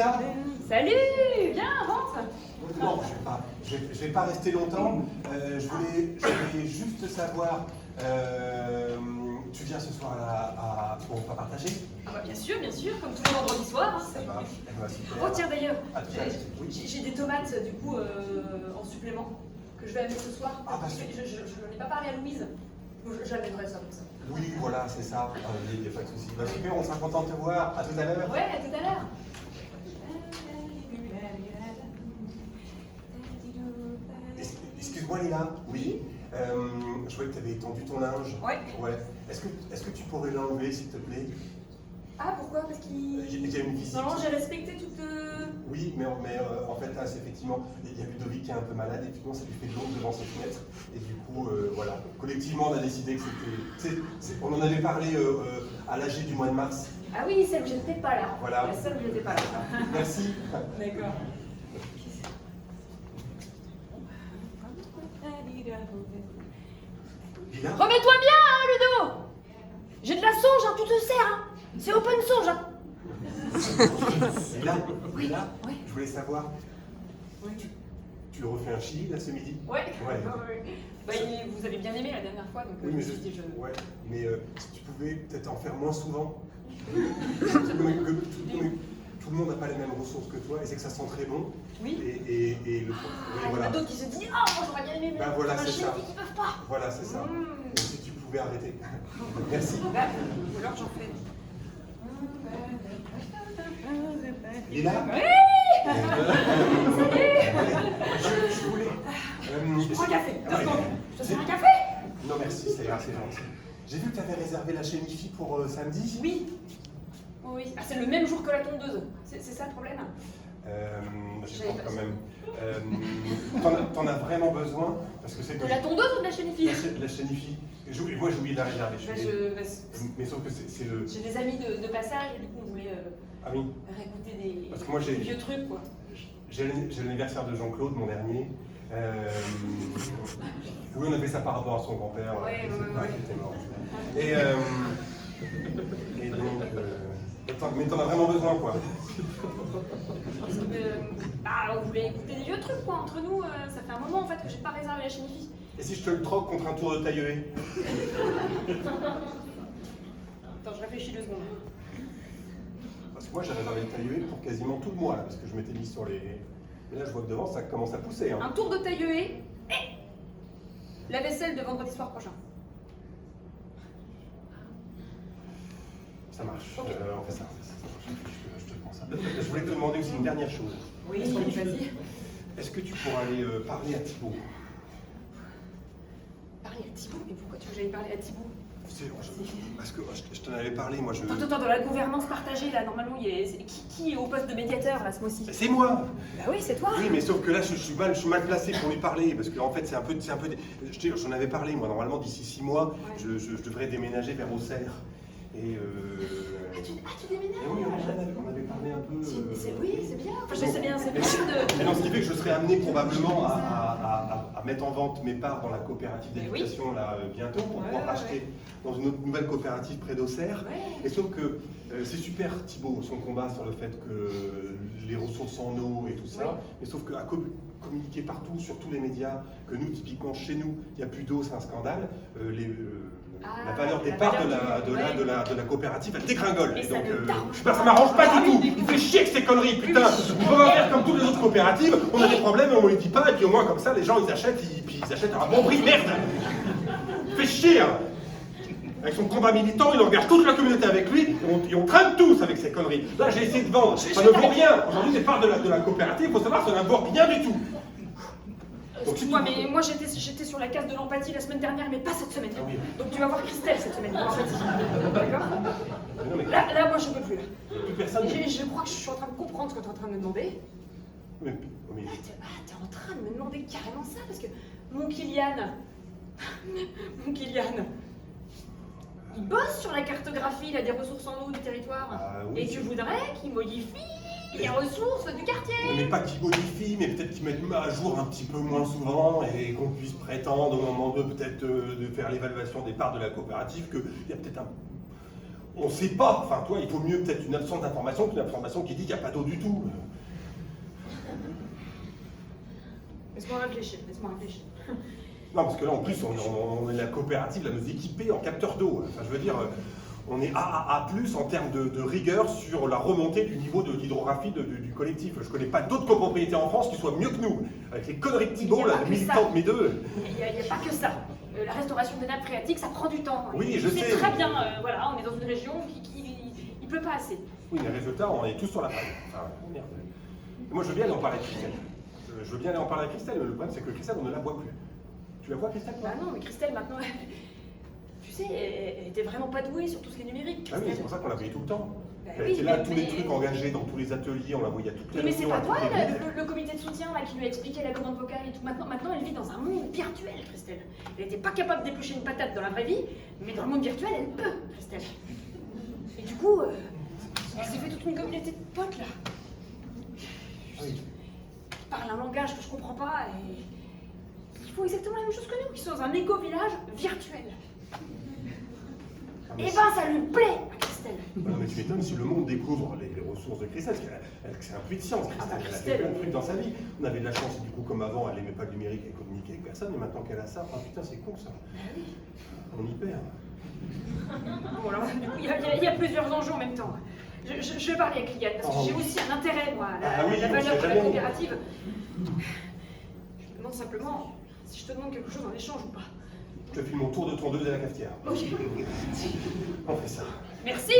Lila. Salut, viens, rentre. Non, je vais pas rester longtemps. Je voulais juste savoir, tu viens ce soir pour pas partager? Ah bah bien sûr, comme tous les vendredis soirs. Hein. Ça marche. Eh ben, super. Oh tiens d'ailleurs, À tout à l'heure. Oui. j'ai des tomates du coup en supplément que je vais amener ce soir. Ah, bah, je n'en ai pas parlé à Louise. J'amènerai ça comme ça. Oui, voilà, c'est ça. Il n'y a pas de souci. Bah, super, on sera content de te voir. À tout à l'heure. Ouais, à tout à l'heure. Excuse-moi, Lila. Oui. Je vois que tu avais étendu ton linge. Ouais. Ouais. Est-ce que tu pourrais l'enlever, s'il te plaît? Ah pourquoi? Parce qu'il... Il y a une visite. Non, j'ai respecté toute... Oui, mais en fait, là, c'est effectivement, il y a Ludovic qui est un peu malade, et effectivement, ça lui fait de l'ombre devant ses fenêtres. Et du coup, voilà, collectivement, on a décidé que c'était... On en avait parlé à l'AG du mois de mars. Ah oui, celle où j'étais pas là. Voilà. La seule où j'étais pas là. Merci. D'accord. Lila. Remets-toi bien, hein, Ludo. J'ai de la sauge, hein, tu te sers. Hein. C'est open sauge. Hein. Lila, Lila, Oui. je voulais savoir, Oui. tu refais un chili, là, ce midi? Ouais. Ouais. Bah, vous avez bien aimé la dernière fois, donc Oui, je mais me suis dit, je... ouais, mais si tu pouvais peut-être en faire moins souvent. Tout le monde n'a pas les mêmes ressources que toi, et c'est que ça sent très bon. Oui. Et Ah, il y en voilà. a d'autres qui se disent, ah, moi j'aurais bien aimé, mais Bah, voilà, faire un c'est chili ça. qui peuvent pas. Voilà, c'est ça. Mmh. Donc, si tu pouvais arrêter. Merci. Bah, ou alors j'en fais. Lila. Oui. Je voulais. Je prends un café. Ah, ouais. Je te sers un café? Non, merci, c'est gentil. J'ai vu que tu avais réservé la chénifie pour samedi. Oui. Oui. Ah, c'est le même jour que la tondeuse. C'est ça le problème? J'ai peur quand même. T'en as vraiment besoin parce que c'est De la tondeuse ou de la chénifie? La chénifie. Moi, j'ai oublié de la réserver. Mais sauf que c'est le. J'ai des amis de passage et du coup on voulait Ah oui. réécouter des, Parce que moi, j'ai- des vieux trucs quoi. J'ai l'anniversaire de Jean-Claude, mon dernier. Oui, on avait ça par rapport à son grand-père. Ouais, qui était mort. Et donc. Mais t'en as vraiment besoin, quoi. Parce que on voulait écouter des vieux trucs quoi entre nous. Ça fait un moment en fait que j'ai pas réservé la chénifie. Et si je te le troque contre un tour de taille-haie? Attends, je réfléchis 2 secondes. Parce que moi, j'ai réservé le taille-haie pour quasiment tout le mois, là, parce que je m'étais mis sur les. Et là, je vois que devant, ça commence à pousser. Hein. Un tour de taille-haie et la vaisselle de vendredi soir prochain. Ça marche. Ok. On fait ça. Je te prends ça. Je voulais te demander aussi une dernière chose. Oui, vas-y. Est-ce que tu pourras aller parler à Thibaut? Parler à Thibaut? Mais pourquoi tu veux que j'aille parler à Thibaut? Parce que je t'en avais parlé, moi je. Attends, dans la gouvernance partagée, là, normalement, qui est au poste de médiateur, là, ce mois-ci? C'est moi! Bah oui, c'est toi! Oui, mais sauf que là, je suis mal placé pour lui parler, parce qu'en fait, c'est un peu. J'en avais parlé, moi, normalement, d'ici 6 mois, Ouais. je devrais déménager vers Auxerre. Et. Tu déménages? Et oui, on avait parlé un peu. Oui, c'est bien. Enfin, c'est bien, c'est bien Mais non, ce qui fait que je serai amené probablement à mettre en vente mes parts dans la coopérative d'éducation là bientôt pour pouvoir acheter dans une autre nouvelle coopérative près d'Auxerre. Ouais. Et sauf que c'est super Thibaut, son combat sur le fait que les ressources en eau et tout ça, Oui. mais sauf qu'à communiquer partout, sur tous les médias, que nous, typiquement chez nous, il n'y a plus d'eau, c'est un scandale, la valeur des parts de la coopérative, elle dégringole. Et Et ça donc, ne t'arrange ça m'arrange pas Ah du oui, tout. mais- Il fait chier avec ces conneries, putain. On peut pas faire comme toutes les autres coopératives. On a des problèmes, on les dit pas, et puis au moins comme ça, les gens ils achètent, puis ils achètent à un bon prix. Merde. Il fait chier. Hein. Avec son combat militant, il engage toute la communauté avec lui, et on traîne tous avec ces conneries. Là, j'ai essayé de vendre, ça ne vaut rien. Aujourd'hui, les parts de la coopérative, il faut savoir, ça ne vaut rien du tout. Excuse-moi, mais moi j'étais sur la case de l'empathie la semaine dernière, mais pas cette semaine. Ah oui. Donc tu vas voir Christelle cette semaine pour l'empathie. D'accord? Mais non, mais Là, moi je peux plus. plus personne. Je crois que je suis en train de comprendre ce que tu es en train de me demander. Mais- T'es en train de me demander carrément ça, parce que mon Kylian, il bosse sur la cartographie là, des ressources en eau du territoire. Ah oui, Et tu voudrais qu'il modifie les ressources du quartier. Mais pas qu'ils modifient, mais peut-être qu'ils mettent à jour un petit peu moins souvent et qu'on puisse prétendre au moment de peut-être de faire l'évaluation des parts de la coopérative qu'il y a peut-être On sait pas. Enfin, toi, il vaut mieux peut-être une absence d'information qu'une information qui dit qu'il n'y a pas d'eau du tout. Laisse-moi réfléchir, laisse-moi réfléchir. Non, parce que là, en plus, on est la coopérative, là, nous équiper en capteur d'eau. Enfin, je veux dire, on est AAA+, en termes de rigueur sur la remontée du niveau d'hydrographie du collectif. Je connais pas d'autres copropriétés en France qui soient mieux que nous. Avec les conneries de Thibault, là, militantes, mes deux. Il n'y a pas que ça. La restauration des nappes phréatiques, ça prend du temps. Oui, je sais. C'est très bien, voilà, on est dans une région qui il pleut pas assez. Oui, mais résultat, on est tous sur la paille. Enfin, merde. Moi, je veux bien aller en parler avec Christelle. Je veux bien aller en parler avec Christelle, mais le problème, c'est que Christelle, on ne la voit plus. Tu la vois, Christelle, toi? Bah non, mais Christelle, maintenant, tu sais, elle était vraiment pas douée sur tout ce qui est numérique. Ah oui, c'est pour ça qu'on la voyait tout le temps. Bah Elle oui, était là, mais- tous les trucs engagés dans tous les ateliers, on la voyait à toutes les Mais c'est réunions, pas à toi, toutes les minutes. le comité de soutien là, qui lui a expliqué la commande vocale et tout. Maintenant, elle vit dans un monde virtuel, Christelle. Elle était pas capable d'éplucher une patate dans la vraie vie, mais dans le monde virtuel, elle peut, Christelle. Et du coup, elle s'est fait toute une communauté de potes, là. Oui. Ils parlent un langage que je comprends pas et ils font exactement la même chose que nous. Ils sont dans un éco-village virtuel. Ah, Et mais ben, ça lui plaît à Christelle. non, mais tu m'étonnes si le monde découvre les ressources de Christelle, parce c'est un puits de science, Christelle. Ah bah, Elle a fait Christelle, plein de trucs dans sa vie. On avait de la chance, du coup, comme avant, elle aimait pas le numérique, elle communiquait avec personne, mais maintenant qu'elle a ça, oh putain, c'est con ça. On y perd. Bon, alors, du coup, il y a plusieurs enjeux en même temps. Je vais parler avec Liane, parce que j'ai aussi un intérêt, moi, à Ah oui, la on valeur sait de la jamais. coopérative. Je me demande simplement si je te demande quelque chose en échange ou pas. Je te file mon tour de tondeuse à la cafetière. Ok. On fait ça. Merci.